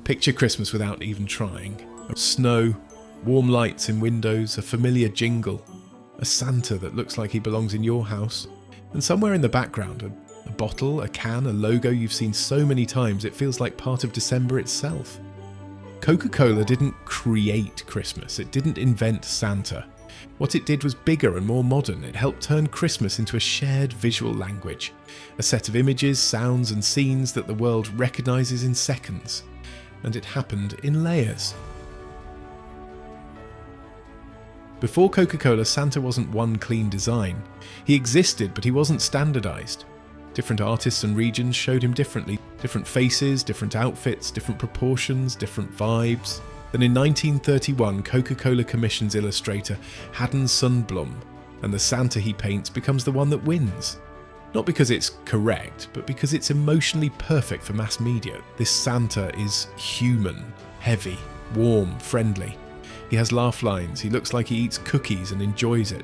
Picture Christmas without even trying. Snow, warm lights in windows, a familiar jingle, a Santa that looks like he belongs in your house, and somewhere in the background, a bottle, a can, a logo you've seen so many times it feels like part of December itself. Coca-Cola didn't create Christmas, it didn't invent Santa. What it did was bigger and more modern. It helped turn Christmas into a shared visual language, a set of images, sounds and scenes that the world recognises in seconds. And it happened in layers. Before Coca-Cola, Santa wasn't one clean design. He existed, but he wasn't standardized. Different artists and regions showed him differently. Different faces, different outfits, different proportions, different vibes. Then in 1931, Coca-Cola commissions illustrator Haddon Sundblom, and the Santa he paints becomes the one that wins. Not because it's correct, but because it's emotionally perfect for mass media. This Santa is human, heavy, warm, friendly. He has laugh lines, he looks like he eats cookies and enjoys it.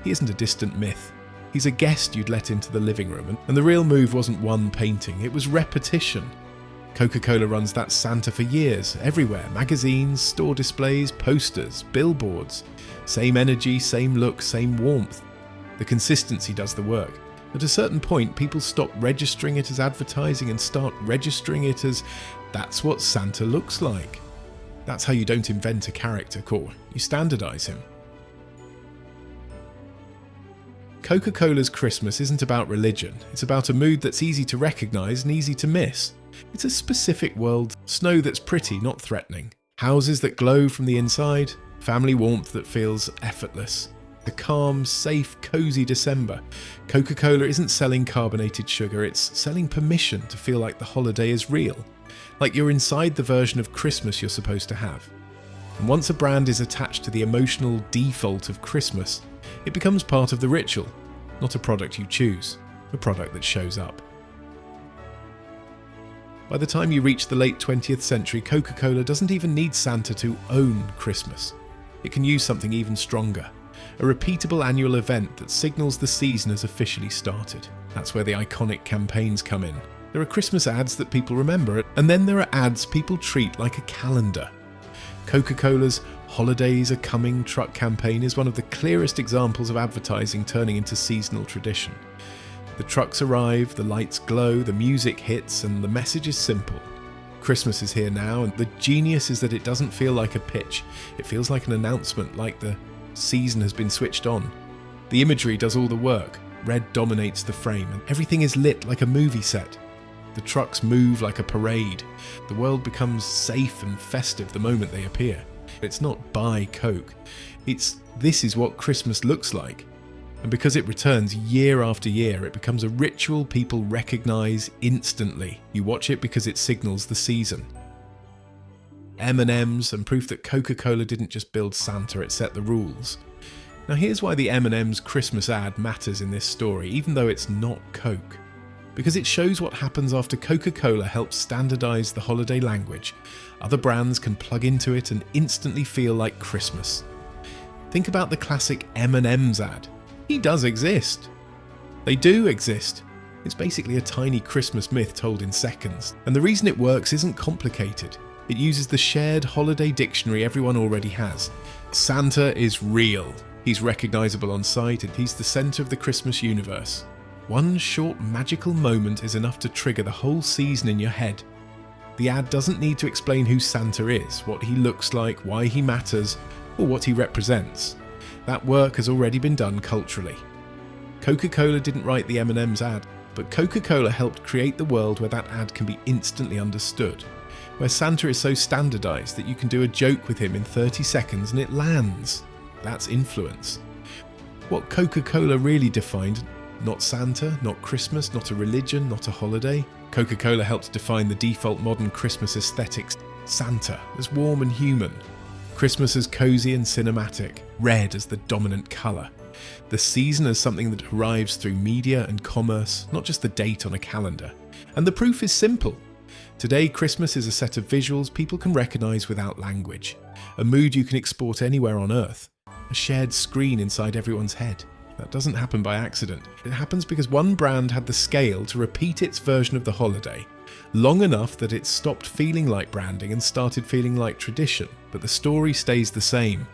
He isn't a distant myth. He's a guest you'd let into the living room, and the real move wasn't one painting, it was repetition. Coca-Cola runs that Santa for years, everywhere. Magazines, store displays, posters, billboards. Same energy, same look, same warmth. The consistency does the work. At a certain point, people stop registering it as advertising and start registering it as that's what Santa looks like. That's how you don't invent a character core, you standardize him. Coca-Cola's Christmas isn't about religion, it's about a mood that's easy to recognize and easy to miss. It's a specific world, snow that's pretty, not threatening. Houses that glow from the inside, family warmth that feels effortless. The calm, safe, cozy December. Coca-Cola isn't selling carbonated sugar, it's selling permission to feel like the holiday is real. Like you're inside the version of Christmas you're supposed to have. And once a brand is attached to the emotional default of Christmas, it becomes part of the ritual, not a product you choose, a product that shows up. By the time you reach the late 20th century, Coca-Cola doesn't even need Santa to own Christmas. It can use something even stronger. A repeatable annual event that signals the season has officially started. That's where the iconic campaigns come in. There are Christmas ads that people remember, and then there are ads people treat like a calendar. Coca-Cola's Holidays Are Coming truck campaign is one of the clearest examples of advertising turning into seasonal tradition. The trucks arrive, the lights glow, the music hits, and the message is simple. Christmas is here now, and the genius is that it doesn't feel like a pitch. It feels like an announcement, like the season has been switched on. The imagery does all the work. Red dominates the frame, and everything is lit like a movie set. The trucks move like a parade. The world becomes safe and festive the moment they appear. It's not buy Coke. It's this is what Christmas looks like. And because it returns year after year, it becomes a ritual people recognise instantly. You watch it because it signals the season. M&Ms and proof that Coca-Cola didn't just build Santa, it set the rules. Now here's why the M&M's Christmas ad matters in this story, even though it's not Coke. Because it shows what happens after Coca-Cola helps standardise the holiday language. Other brands can plug into it and instantly feel like Christmas. Think about the classic M&M's ad. He does exist. They do exist. It's basically a tiny Christmas myth told in seconds. And the reason it works isn't complicated. It uses the shared holiday dictionary everyone already has. Santa is real. He's recognisable on sight and he's the centre of the Christmas universe. One short magical moment is enough to trigger the whole season in your head. The ad doesn't need to explain who Santa is, what he looks like, why he matters, or what he represents. That work has already been done culturally. Coca-Cola didn't write the M&M's ad, but Coca-Cola helped create the world where that ad can be instantly understood, where Santa is so standardized that you can do a joke with him in 30 seconds and it lands. That's influence. What Coca-Cola really defined, not Santa, not Christmas, not a religion, not a holiday. Coca-Cola helped define the default modern Christmas aesthetics. Santa as warm and human. Christmas as cozy and cinematic, red as the dominant colour. The season as something that arrives through media and commerce, not just the date on a calendar. And the proof is simple. Today, Christmas is a set of visuals people can recognise without language. A mood you can export anywhere on Earth. A shared screen inside everyone's head. That doesn't happen by accident. It happens because one brand had the scale to repeat its version of the holiday, long enough that it stopped feeling like branding and started feeling like tradition, but the story stays the same.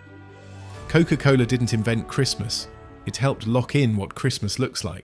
Coca-Cola didn't invent Christmas, it helped lock in what Christmas looks like.